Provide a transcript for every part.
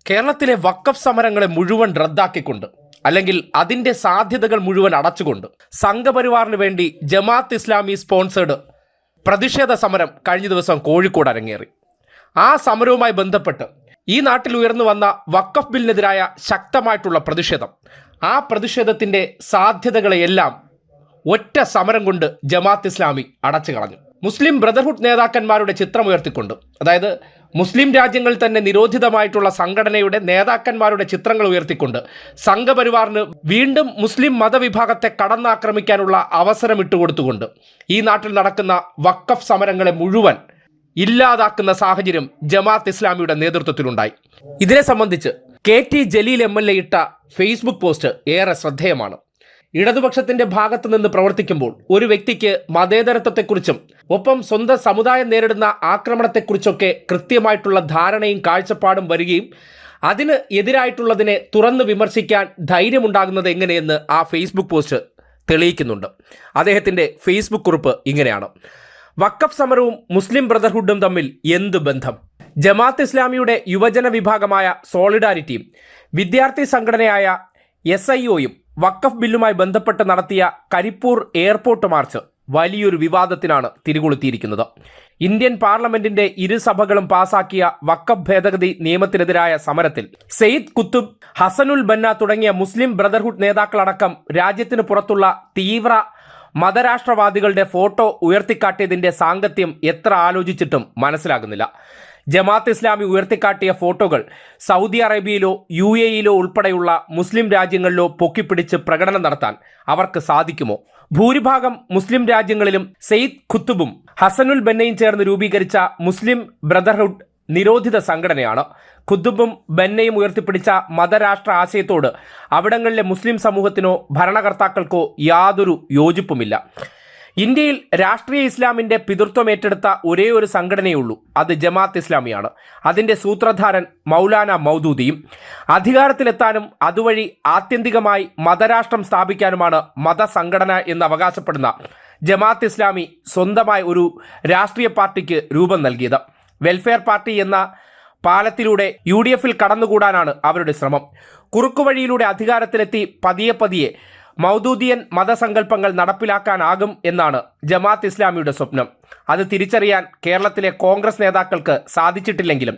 കേരളത്തിലെ വഖഫ് സമരങ്ങളെ മുഴുവൻ റദ്ദാക്കിക്കൊണ്ട് അല്ലെങ്കിൽ അതിൻ്റെ സാധ്യതകൾ മുഴുവൻ അടച്ചുകൊണ്ട് സംഘപരിവാറിന് വേണ്ടി ജമാഅത്ത് ഇസ്ലാമി സ്പോൺസേഡ് പ്രതിഷേധ സമരം കഴിഞ്ഞ ദിവസം കോഴിക്കോട് അരങ്ങേറി. ആ സമരവുമായി ബന്ധപ്പെട്ട് ഈ നാട്ടിൽ ഉയർന്നു വന്ന വഖഫ് ബില്ലിനെതിരായ ശക്തമായിട്ടുള്ള പ്രതിഷേധം, ആ പ്രതിഷേധത്തിൻ്റെ സാധ്യതകളെയെല്ലാം ഒറ്റ സമരം കൊണ്ട് ജമാഅത്ത് ഇസ്ലാമി അടച്ചു കളഞ്ഞു. മുസ്ലിം ബ്രദർഹുഡ് നേതാക്കന്മാരുടെ ചിത്രം ഉയർത്തിക്കൊണ്ട്, അതായത് മുസ്ലിം രാജ്യങ്ങളിൽ തന്നെ നിരോധിതമായിട്ടുള്ള സംഘടനയുടെ നേതാക്കന്മാരുടെ ചിത്രങ്ങൾ ഉയർത്തിക്കൊണ്ട് സംഘപരിവാറിന് വീണ്ടും മുസ്ലിം മതവിഭാഗത്തെ കടന്നാക്രമിക്കാനുള്ള അവസരം ഇട്ടുകൊടുത്തുകൊണ്ട് ഈ നാട്ടിൽ നടക്കുന്ന വഖഫ് സമരങ്ങളെ മുഴുവൻ ഇല്ലാതാക്കുന്ന സാഹചര്യം ജമാഅത്ത് ഇസ്ലാമിയുടെ നേതൃത്വത്തിലുണ്ടായി. ഇതിനെ സംബന്ധിച്ച് KT ജലീൽ MLA ഇട്ട ഫേസ്ബുക്ക് പോസ്റ്റ് ഏറെ ശ്രദ്ധേയമാണ്. ഇടതുപക്ഷത്തിന്റെ ഭാഗത്ത് നിന്ന് പ്രവർത്തിക്കുമ്പോൾ ഒരു വ്യക്തിക്ക് മതേതരത്വത്തെക്കുറിച്ചും ഒപ്പം സ്വന്തം സമുദായം നേരിടുന്ന ആക്രമണത്തെക്കുറിച്ചൊക്കെ കൃത്യമായിട്ടുള്ള ധാരണയും കാഴ്ചപ്പാടും വരികയും അതിന് എതിരായിട്ടുള്ളതിനെ തുറന്ന് വിമർശിക്കാൻ ധൈര്യമുണ്ടാകുന്നത് എങ്ങനെയെന്ന് ആ ഫേസ്ബുക്ക് പോസ്റ്റ് തെളിയിക്കുന്നുണ്ട്. അദ്ദേഹത്തിൻ്റെ ഫേസ്ബുക്ക് കുറിപ്പ് ഇങ്ങനെയാണ്: വഖഫ് സമരവും മുസ്ലിം ബ്രദർഹുഡും തമ്മിൽ എന്ത് ബന്ധം? ജമാഅത്ത് ഇസ്ലാമിയുടെ യുവജന വിഭാഗമായ സോളിഡാരിറ്റിയും വിദ്യാർത്ഥി സംഘടനയായ SIOയും വഖഫ് ബില്ലുമായി ബന്ധപ്പെട്ട് നടത്തിയ കരിപ്പൂർ എയർപോർട്ട് മാർച്ച് വലിയൊരു വിവാദത്തിനാണ് തിരികൊളുത്തിയിരിക്കുന്നത്. ഇന്ത്യൻ പാർലമെന്റിന്റെ ഇരുസഭകളും പാസാക്കിയ വഖഫ് ഭേദഗതി നിയമത്തിനെതിരായ സമരത്തിൽ സെയ്ദ് കുത്തുബ്, ഹസനുൽ ബന്ന തുടങ്ങിയ മുസ്ലിം ബ്രദർഹുഡ് നേതാക്കളടക്കം രാജ്യത്തിന് പുറത്തുള്ള തീവ്ര മതരാഷ്ട്രവാദികളുടെ ഫോട്ടോ ഉയർത്തിക്കാട്ടിയതിന്റെ സാങ്കത്യം എത്ര ആലോചിച്ചിട്ടും മനസ്സിലാകുന്നില്ല. ജമാഅത്ത് ഇസ്ലാമി ഉയർത്തിക്കാട്ടിയ ഫോട്ടോകൾ സൗദി അറേബ്യയിലോ UAEയിലോ ഉൾപ്പെടെയുള്ള മുസ്ലിം രാജ്യങ്ങളിലോ പൊക്കിപ്പിടിച്ച് പ്രകടനം നടത്താൻ അവർക്ക് സാധിക്കുമോ? ഭൂരിഭാഗം മുസ്ലിം രാജ്യങ്ങളിലും സെയ്ദ് ഖുത്തുബും ഹസനുൽ ബന്നയും ചേർന്ന് രൂപീകരിച്ച മുസ്ലിം ബ്രദർഹുഡ് നിരോധിത സംഘടനയാണ്. ഖുത്തുബും ബന്നയും ഉയർത്തിപ്പിടിച്ച മതരാഷ്ട്ര ആശയത്തോട് അവിടങ്ങളിലെ മുസ്ലിം സമൂഹത്തിനോ ഭരണകർത്താക്കൾക്കോ യാതൊരു യോജിപ്പുമില്ല. ഇന്ത്യയിൽ രാഷ്ട്രീയ ഇസ്ലാമിന്റെ പിതൃത്വം ഏറ്റെടുത്ത ഒരേ ഒരു സംഘടനയുള്ളൂ, അത് ജമാഅത്ത് ഇസ്ലാമിയാണ്. അതിന്റെ സൂത്രധാരൻ മൗലാന മൗദൂദിയും. അധികാരത്തിലെത്താനും അതുവഴി ആത്യന്തികമായി മതരാഷ്ട്രം സ്ഥാപിക്കാനുമാണ് മതസംഘടന എന്ന് അവകാശപ്പെടുന്ന ജമാഅത്ത് ഇസ്ലാമി സ്വന്തമായ ഒരു രാഷ്ട്രീയ പാർട്ടിക്ക് രൂപം നൽകിയത്. വെൽഫെയർ പാർട്ടി എന്ന പാലത്തിലൂടെ UDFൽ കടന്നുകൂടാനാണ് അവരുടെ ശ്രമം. കുറുക്കുവഴിയിലൂടെ അധികാരത്തിലെത്തി പതിയെ മൗദൂദിയൻ മതസങ്കല്പങ്ങൾ നടപ്പിലാക്കാനാകും എന്നാണ് ജമാഅത്ത് ഇസ്ലാമിയുടെ സ്വപ്നം. അത് തിരിച്ചറിയാൻ കേരളത്തിലെ കോൺഗ്രസ് നേതാക്കൾക്ക് സാധിച്ചിട്ടില്ലെങ്കിലും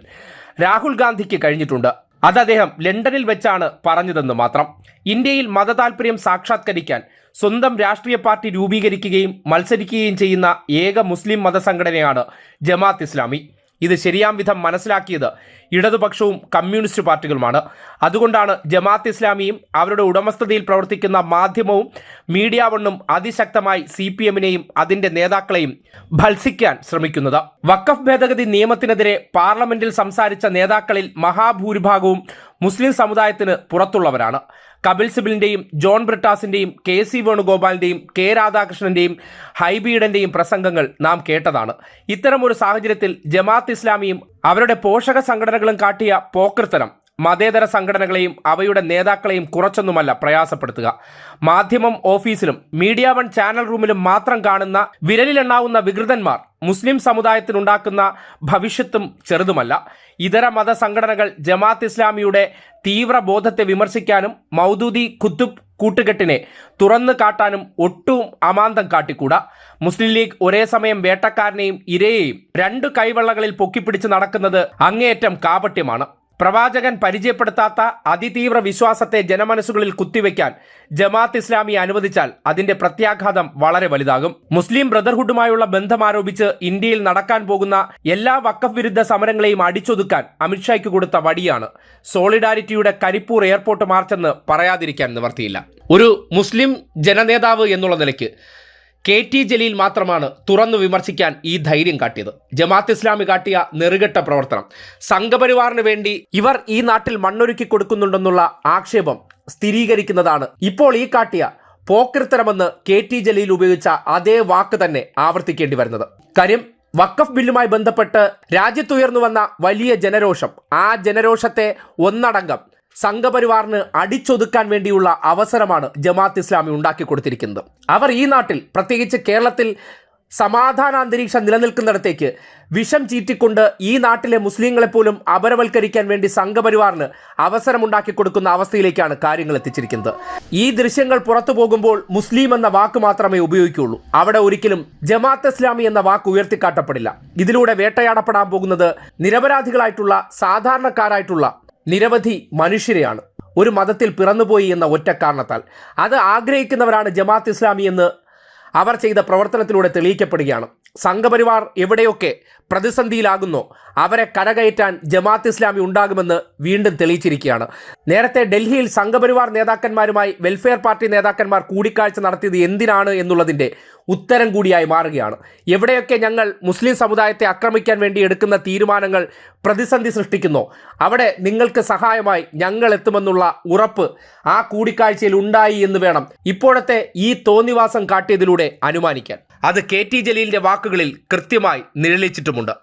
രാഹുൽ ഗാന്ധിക്ക് കഴിഞ്ഞിട്ടുണ്ട്. അത് അദ്ദേഹം ലണ്ടനിൽ വെച്ചാണ് പറഞ്ഞതെന്ന് മാത്രം. ഇന്ത്യയിൽ മതതാൽപര്യം സാക്ഷാത്കരിക്കാൻ സ്വന്തം രാഷ്ട്രീയ പാർട്ടി രൂപീകരിക്കുകയും മത്സരിക്കുകയും ചെയ്യുന്ന ഏക മുസ്ലിം മതസംഘടനയാണ് ജമാഅത്ത് ഇസ്ലാമി. ഇത് ശരിയാം വിധം മനസ്സിലാക്കിയത് ഇടതുപക്ഷവും കമ്മ്യൂണിസ്റ്റ് പാർട്ടികളുമാണ്. അതുകൊണ്ടാണ് ജമാഅത്ത് ഇസ്ലാമിയും അവരുടെ ഉടമസ്ഥതയിൽ പ്രവർത്തിക്കുന്ന മാധ്യമവും മീഡിയ വണ്ണും അതിശക്തമായി CPMനെയും അതിൻ്റെ നേതാക്കളെയും ഭത്സിക്കാൻ ശ്രമിക്കുന്നത്. വഖഫ് ഭേദഗതി നിയമത്തിനെതിരെ പാർലമെന്റിൽ സംസാരിച്ച നേതാക്കളിൽ മഹാഭൂരിഭാഗവും മുസ്ലിം സമുദായത്തിന് പുറത്തുള്ളവരാണ്. കപിൽ സിബലിന്റെയും ജോൺ ബ്രിട്ടാസിന്റെയും KC വേണുഗോപാലിന്റെയും K രാധാകൃഷ്ണന്റെയും ഹൈബീഡന്റെയും പ്രസംഗങ്ങൾ നാം കേട്ടതാണ്. ഇത്തരം ഒരു സാഹചര്യത്തിൽ ജമാഅത്ത് ഇസ്ലാമിയും അവരുടെ പോഷക സംഘടനകളും കാട്ടിയ പോക്കൃത്തനം മതേതര സംഘടനകളെയും അവയുടെ നേതാക്കളെയും കുറച്ചൊന്നുമല്ല പ്രയാസപ്പെടുത്തുക. മാധ്യമം ഓഫീസിലും മീഡിയ വൺ ചാനൽ റൂമിലും മാത്രം കാണുന്ന വിരലിലെണ്ണാവുന്ന വികൃതന്മാർ മുസ്ലിം സമുദായത്തിനുണ്ടാക്കുന്ന ഭവിഷ്യത്തും ചെറുതുമല്ല. ഇതര മതസംഘടനകൾ ജമാഅത്ത് ഇസ്ലാമിയുടെ തീവ്രബോധത്തെ വിമർശിക്കാനും മൗദൂദി ഖുത്തുബ് കൂട്ടുകെട്ടിനെ തുറന്നു കാട്ടാനും ഒട്ടും അമാന്തം കാട്ടിക്കൂടാ. മുസ്ലിം ലീഗ് ഒരേ സമയം വേട്ടക്കാരനെയും ഇരയെയും രണ്ടു കൈവെള്ളകളിൽ പൊക്കിപ്പിടിച്ച് നടക്കുന്നത് അങ്ങേയറ്റം കാപട്യമാണ്. പ്രവാചകൻ പരിചയപ്പെടുത്താത്ത അതിതീവ്ര വിശ്വാസത്തെ ജനമനസ്സുകളിൽ കുത്തിവെക്കാൻ ജമാഅത്ത് ഇസ്ലാമി അനുവദിച്ചാൽ അതിന്റെ പ്രത്യാഘാതം വളരെ വലുതാകും. മുസ്ലിം ബ്രദർഹുഡുമായുള്ള ബന്ധം ആരോപിച്ച് ഇന്ത്യയിൽ നടക്കാൻ പോകുന്ന എല്ലാ വഖഫ് വിരുദ്ധ സമരങ്ങളെയും അടിച്ചൊതുക്കാൻ അമിത്ഷായ്ക്ക് കൊടുത്ത വടിയാണ് സോളിഡാരിറ്റിയുടെ കരിപ്പൂർ എയർപോർട്ട് മാർച്ചെന്ന് പറയാതിരിക്കാൻ നിവർത്തിയില്ല. ഒരു മുസ്ലിം ജനനേതാവ് എന്നുള്ള നിലയ്ക്ക് KT ജലീൽ മാത്രമാണ് തുറന്നു വിമർശിക്കാൻ ഈ ധൈര്യം കാട്ടിയത്. ജമാഅത്ത് ഇസ്ലാമി കാട്ടിയ നെറുകെട്ട പ്രവർത്തനം, സംഘപരിവാറിന് വേണ്ടി ഇവർ ഈ നാട്ടിൽ മണ്ണൊരുക്കി കൊടുക്കുന്നുണ്ടെന്നുള്ള ആക്ഷേപം സ്ഥിരീകരിക്കുന്നതാണ് ഇപ്പോൾ ഈ കാട്ടിയ പോക്കൃത്തരമെന്ന് KT ജലീൽ ഉപയോഗിച്ച അതേ വാക്ക് തന്നെ ആവർത്തിക്കേണ്ടി വരുന്നത്. കാര്യം, വഖഫ് ബില്ലുമായി ബന്ധപ്പെട്ട് രാജ്യത്തുയർന്നു വന്ന വലിയ ജനരോഷം, ആ ജനരോഷത്തെ ഒന്നടങ്കം സംഘപരിവാറിന് അടിച്ചൊതുക്കാൻ വേണ്ടിയുള്ള അവസരമാണ് ജമാഅത്ത് ഇസ്ലാമി ഉണ്ടാക്കി കൊടുത്തിരിക്കുന്നത്. അവർ ഈ നാട്ടിൽ, പ്രത്യേകിച്ച് കേരളത്തിൽ സമാധാന അന്തരീക്ഷം നിലനിൽക്കുന്നിടത്തേക്ക് വിഷം ചീറ്റിക്കൊണ്ട് ഈ നാട്ടിലെ മുസ്ലിങ്ങളെപ്പോലും അപരവൽക്കരിക്കാൻ വേണ്ടി സംഘപരിവാറിന് അവസരമുണ്ടാക്കി കൊടുക്കുന്ന അവസ്ഥയിലേക്കാണ് കാര്യങ്ങൾ എത്തിച്ചിരിക്കുന്നത്. ഈ ദൃശ്യങ്ങൾ പുറത്തു പോകുമ്പോൾ മുസ്ലിം എന്ന വാക്ക് മാത്രമേ ഉപയോഗിക്കുകയുള്ളൂ. അവിടെ ഒരിക്കലും ജമാഅത്ത് ഇസ്ലാമി എന്ന വാക്ക് ഉയർത്തിക്കാട്ടപ്പെടില്ല. ഇതിലൂടെ വേട്ടയാടപ്പെടാൻ പോകുന്നത് നിരപരാധികളായിട്ടുള്ള സാധാരണക്കാരായിട്ടുള്ള നിരവധി മനുഷ്യരെയാണ്. ഒരു മതത്തിൽ പിറന്നുപോയി എന്ന ഒറ്റ കാരണത്താൽ അത് ആഗ്രഹിക്കുന്നവരാണ് ജമാഅത്ത് ഇസ്ലാമി എന്ന് അവർ ചെയ്ത പ്രവർത്തനത്തിലൂടെ തെളിയിക്കപ്പെടുകയാണ്. സംഘപരിവാർ എവിടെയൊക്കെ പ്രതിസന്ധിയിലാകുന്നോ അവരെ കരകയറ്റാൻ ജമാഅത്ത് ഇസ്ലാമി ഉണ്ടാകുമെന്ന് വീണ്ടും തെളിയിച്ചിരിക്കുകയാണ്. നേരത്തെ ഡൽഹിയിൽ സംഘപരിവാർ നേതാക്കന്മാരുമായി വെൽഫെയർ പാർട്ടി നേതാക്കന്മാർ കൂടിക്കാഴ്ച നടത്തിയത് എന്തിനാണ് എന്നുള്ളതിൻ്റെ ഉത്തരം കൂടിയായി മാറുകയാണ്. എവിടെയൊക്കെ ഞങ്ങൾ മുസ്ലിം സമുദായത്തെ ആക്രമിക്കാൻ വേണ്ടി എടുക്കുന്ന തീരുമാനങ്ങൾ പ്രതിസന്ധി സൃഷ്ടിക്കുന്നോ അവിടെ നിങ്ങൾക്ക് സഹായമായി ഞങ്ങൾ എത്തുമെന്നുള്ള ഉറപ്പ് ആ കൂടിക്കാഴ്ചയിൽ ഉണ്ടായി എന്ന് വേണം ഇപ്പോഴത്തെ ഈ തോന്നിവാസം കാട്ടിയതിലൂടെ അനുമാനിക്കാൻ. അത് KT ജലീലിൻ്റെ വാക്കുകളിൽ കൃത്യമായി നിഴലിച്ചിട്ടുമുണ്ട്.